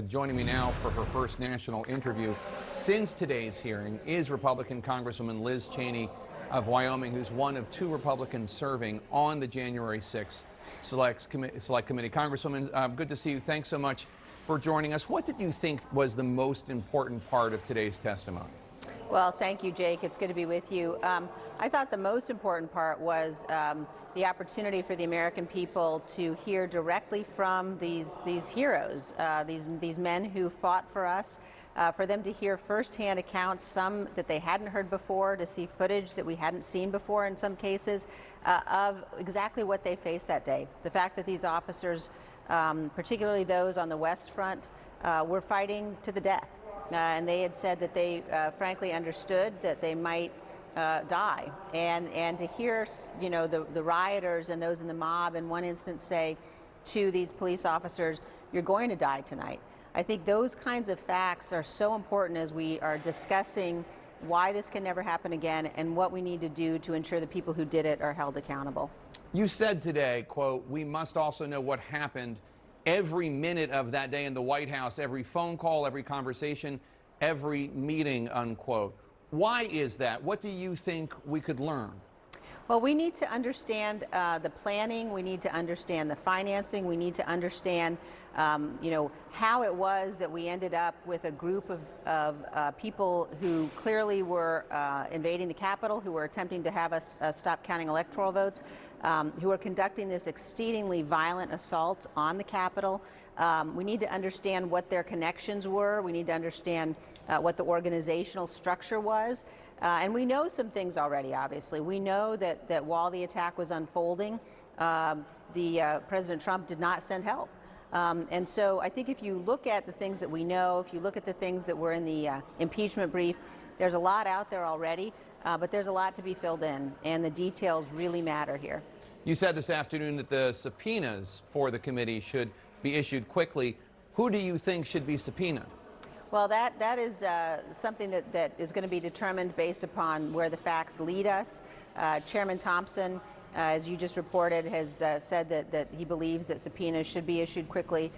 Joining me now for her first national interview since today's hearing is Republican Congresswoman Liz Cheney of Wyoming, who's one of two Republicans serving on the January 6th Select Committee. Congresswoman, good to see you. Thanks so much for joining us. What did you think was the most important part of today's testimony? Well, thank you, Jake. It's good to be with you. I thought the most important part was the opportunity for the American people to hear directly from these heroes, these men who fought for us, for them to hear firsthand accounts, some that they hadn't heard before, to see footage that we hadn't seen before in some cases, of exactly what they faced that day. The fact that these officers, particularly those on the West Front, were fighting to the death. And they had said that they frankly understood that they might die. And to hear, you know, the rioters and those in the mob in one instance say to these police officers, "You're going to die tonight." I think those kinds of facts are so important as we are discussing why this can never happen again and what we need to do to ensure the people who did it are held accountable. You said today, quote, "We must also know what happened every minute of that day in the White House, every phone call, every conversation, every meeting," unquote. Why is that? What do you think we could learn? Well, we need to understand the planning. We need to understand the financing. We need to understand, you know, how it was that we ended up with a group of people who clearly were invading the Capitol, who were attempting to have us stop counting electoral votes, who are conducting this exceedingly violent assault on the Capitol. We need to understand what their connections were. We need to understand what the organizational structure was. And we know some things already, obviously. We know that while the attack was unfolding, President Trump did not send help. And so I think if you look at the things that we know, if you look at the things that were in the impeachment brief, there's a lot out there already, but there's a lot to be filled in, and the details really matter here. You said this afternoon that the subpoenas for the committee should be issued quickly. Who do you think should be subpoenaed? Well, that is something that is going to be determined based upon where the facts lead us. Chairman Thompson, as you just reported, has said that he believes that subpoenas should be issued quickly.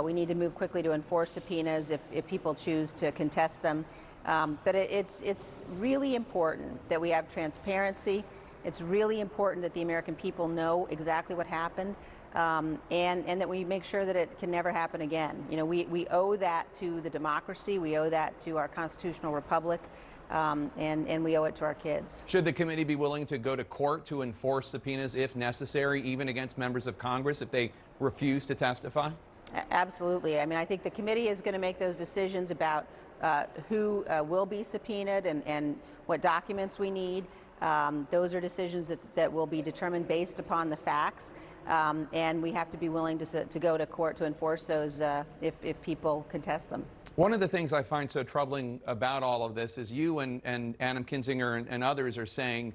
We need to move quickly to enforce subpoenas if people choose to contest them. But it's really important that we have transparency. It's really important that the American people know exactly what happened, and that we make sure that it can never happen again. You know, we owe that to the democracy, we owe that to our constitutional republic, and we owe it to our kids. Should the committee be willing to go to court to enforce subpoenas if necessary, even against members of Congress if they refuse to testify? Absolutely. I mean, I think the committee is going to make those decisions about who will be subpoenaed and what documents we need. Those are decisions that will be determined based upon the facts, and we have to be willing to go to court to enforce those if people contest them. One of the things I find so troubling about all of this is you and Adam Kinzinger and others are saying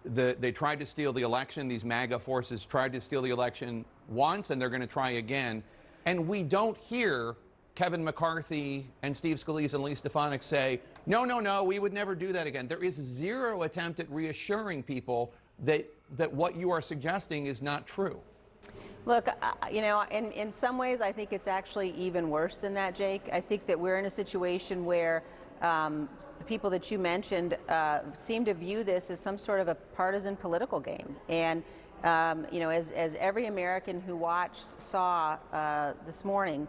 that they tried to steal the election. These MAGA forces tried to steal the election once, and they're going to try again. And we don't hear Kevin McCarthy and Steve Scalise and Lee Stefanik say, no, we would never do that again. There is zero attempt at reassuring people that what you are suggesting is not true. Look, you know, in some ways, I think it's actually even worse than that, Jake. I think that we're in a situation where the people that you mentioned seem to view this as some sort of a partisan political game. And, you know, as every American who watched saw this morning,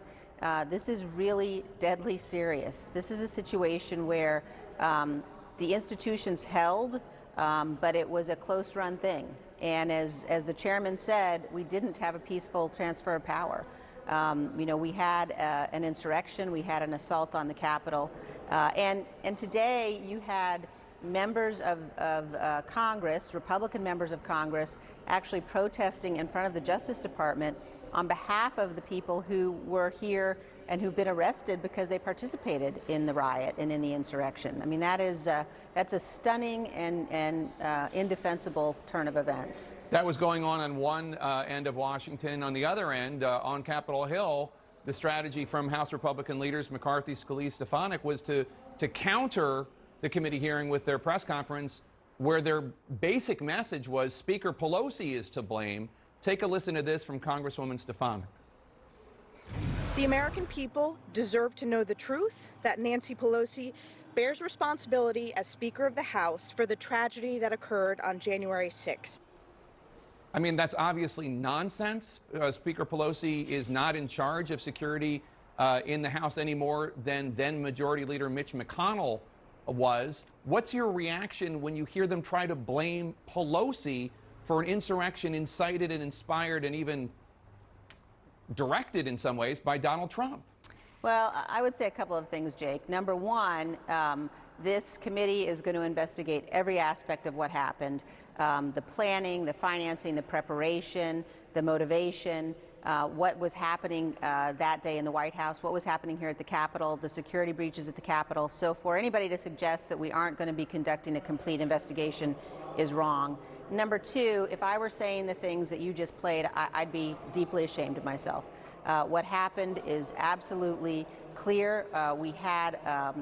this is really deadly serious. This is a situation where the institutions held, but it was a close-run thing. And as the chairman said, we didn't have a peaceful transfer of power. You know, we had an insurrection, we had an assault on the Capitol, and today you had members of Congress, Republican members of Congress, actually protesting in front of the Justice Department on behalf of the people who were here and who've been arrested because they participated in the riot and in the insurrection. I mean, that's a stunning and indefensible turn of events. That was going on one end of Washington. On the other end, on Capitol Hill, the strategy from House Republican leaders McCarthy, Scalise, Stefanik was to counter the committee hearing with their press conference, where their basic message was Speaker Pelosi is to blame. Take a listen to this from Congresswoman Stefanik. The American people deserve to know the truth that Nancy Pelosi bears responsibility as Speaker of the House for the tragedy that occurred on January 6th. I mean, that's obviously nonsense. Speaker Pelosi is not in charge of security in the House any more than then Majority Leader Mitch McConnell was. What's your reaction when you hear them try to blame Pelosi for an insurrection incited and inspired and even directed in some ways by Donald Trump? Well, I would say a couple of things, Jake. Number one, this committee is going to investigate every aspect of what happened. The planning, the financing, the preparation, the motivation, what was happening that day in the White House, what was happening here at the Capitol, the security breaches at the Capitol. So for anybody to suggest that we aren't going to be conducting a complete investigation is wrong. Number two, if I were saying the things that you just played, I'd be deeply ashamed of myself. What happened is absolutely clear. We had,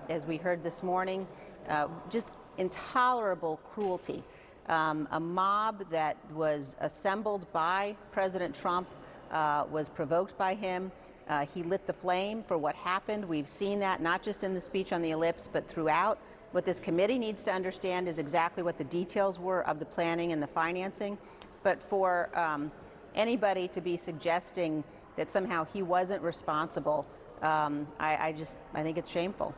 as we heard this morning, just intolerable cruelty. A mob that was assembled by President Trump was provoked by him. He lit the flame for what happened. We've seen that not just in the speech on the ellipse, but throughout. What this committee needs to understand is exactly what the details were of the planning and the financing. But for anybody to be suggesting that somehow he wasn't responsible, I think it's shameful.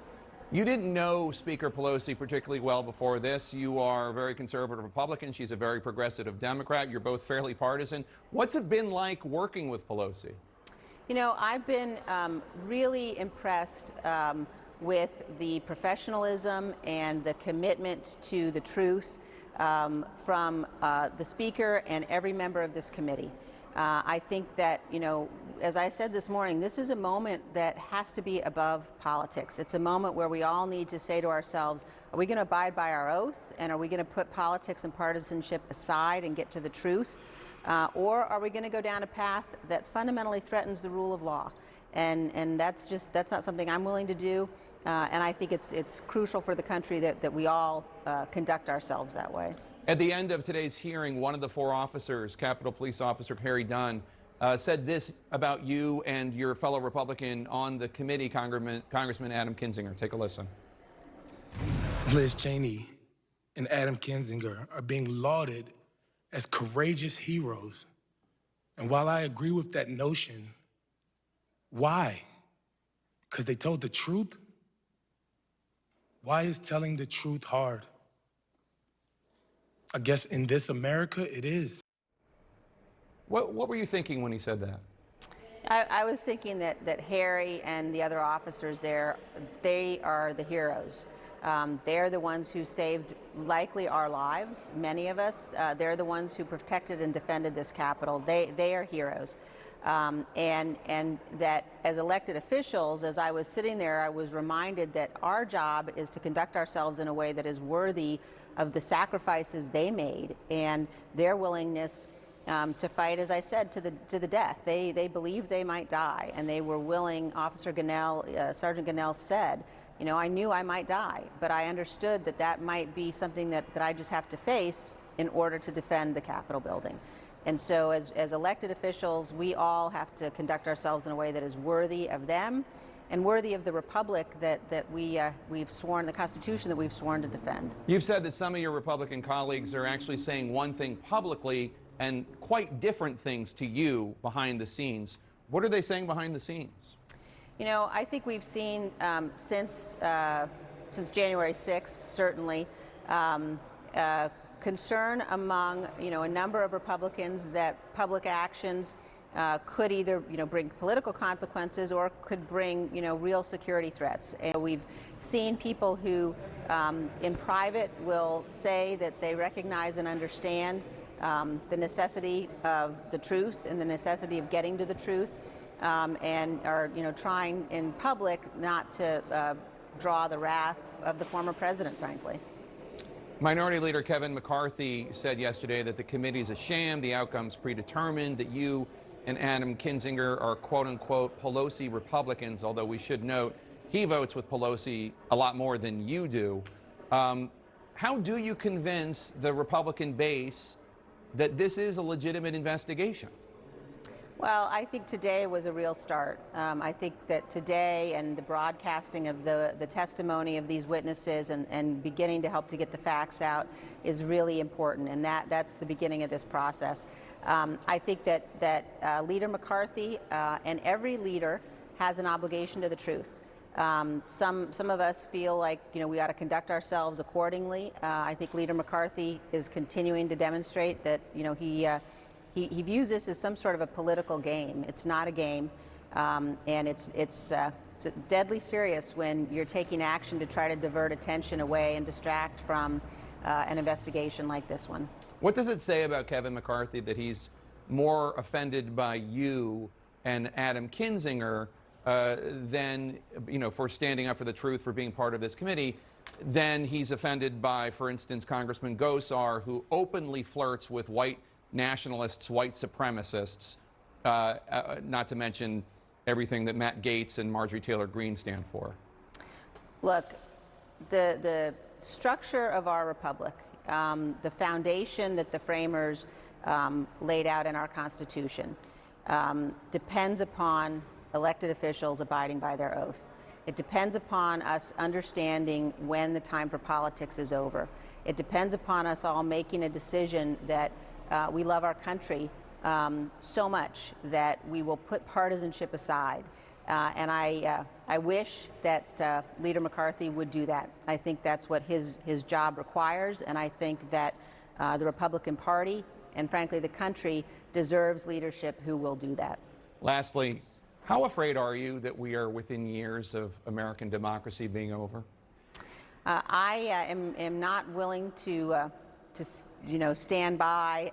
You didn't know Speaker Pelosi particularly well before this. You are a very conservative Republican. She's a very progressive Democrat. You're both fairly partisan. What's it been like working with Pelosi? You know, I've been really impressed with the professionalism and the commitment to the truth from the Speaker and every member of this committee. I think that, you know, as I said this morning, this is a moment that has to be above politics. It's a moment where we all need to say to ourselves, are we going to abide by our oath, and are we going to put politics and partisanship aside and get to the truth? Or are we going to go down a path that fundamentally threatens the rule of law? And that's not something I'm willing to do. And I think it's crucial for the country that we all conduct ourselves that way. At the end of today's hearing, one of the four officers, Capitol Police Officer Harry Dunn, said this about you and your fellow Republican on the committee, Congressman Adam Kinzinger. Take a listen. Liz Cheney and Adam Kinzinger are being lauded as courageous heroes. And while I agree with that notion, why? Because they told the truth? Why is telling the truth hard? I guess in this America, it is. What were you thinking when he said that? I was thinking that Harry and the other officers there, they are the heroes. They're the ones who saved likely our lives, many of us. They're the ones who protected and defended this Capitol. They are heroes. And that as elected officials, as I was sitting there, I was reminded that our job is to conduct ourselves in a way that is worthy of the sacrifices they made and their willingness to fight, as I said, to the death. They believed they might die, and they were willing. Officer Gunnell, Sergeant Gunnell said, you know, I knew I might die, but I understood that might be something that I just have to face in order to defend the Capitol building. And so as elected officials, we all have to conduct ourselves in a way that is worthy of them and worthy of the republic that we've sworn, the Constitution that we've sworn to defend. You've said that some of your Republican colleagues are actually saying one thing publicly and quite different things to you behind the scenes. What are they saying behind the scenes? You know, I think we've seen since January 6th, certainly, concern among, you know, a number of Republicans that public actions could either, you know, bring political consequences or could bring, you know, real security threats. And we've seen people who in private will say that they recognize and understand the necessity of the truth and the necessity of getting to the truth, and are, you know, trying in public not to draw the wrath of the former president, frankly. Minority Leader Kevin McCarthy said yesterday that the committee is a sham, the outcome's predetermined, that you and Adam Kinzinger are quote-unquote Pelosi Republicans, although we should note he votes with Pelosi a lot more than you do. How do you convince the Republican base that this is a legitimate investigation? Well, I think today was a real start. I think that today and the broadcasting of the testimony of these witnesses and beginning to help to get the facts out is really important, and that's the beginning of this process. I think that Leader McCarthy and every leader has an obligation to the truth. Some of us feel like we ought to conduct ourselves accordingly. I think Leader McCarthy is continuing to demonstrate that he views this as some sort of a political game. It's not a game, and it's deadly serious when you're taking action to try to divert attention away and distract from an investigation like this one. What does it say about Kevin McCarthy that he's more offended by you and Adam Kinzinger than, for standing up for the truth, for being part of this committee, than he's offended by, for instance, Congressman Gosar, who openly flirts with white nationalists, white supremacists, not to mention everything that Matt Gaetz and Marjorie Taylor Greene stand for? Look, the structure of our republic, the foundation that the framers laid out in our Constitution, depends upon elected officials abiding by their oath. It depends upon us understanding when the time for politics is over. It depends upon us all making a decision that we love our country so much that we will put partisanship aside. And I wish that Leader McCarthy would do that. I think that's what his job requires, and I think that the Republican Party and frankly the country deserves leadership who will do that. Lastly, how afraid are you that we are within years of American democracy being over? I am not willing to stand by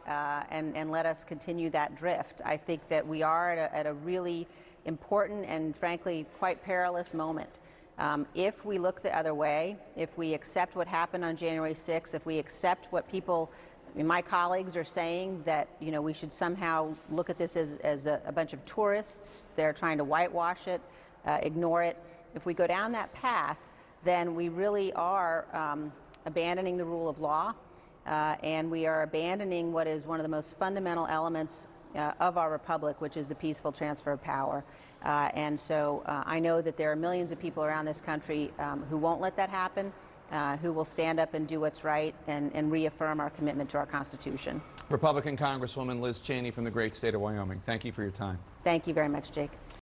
and let us continue that drift. I think that we are at a really important and frankly quite perilous moment. If we look the other way, if we accept what happened on January 6th, if we accept what my colleagues are saying, that we should somehow look at this as a bunch of tourists, they're trying to whitewash it, ignore it. If we go down that path, then we really are abandoning the rule of law, and we are abandoning what is one of the most fundamental elements of our republic, which is the peaceful transfer of power. And so I know that there are millions of people around this country who won't let that happen, who will stand up and do what's right and reaffirm our commitment to our Constitution. Republican Congresswoman Liz Cheney from the great state of Wyoming, thank you for your time. Thank you very much, Jake.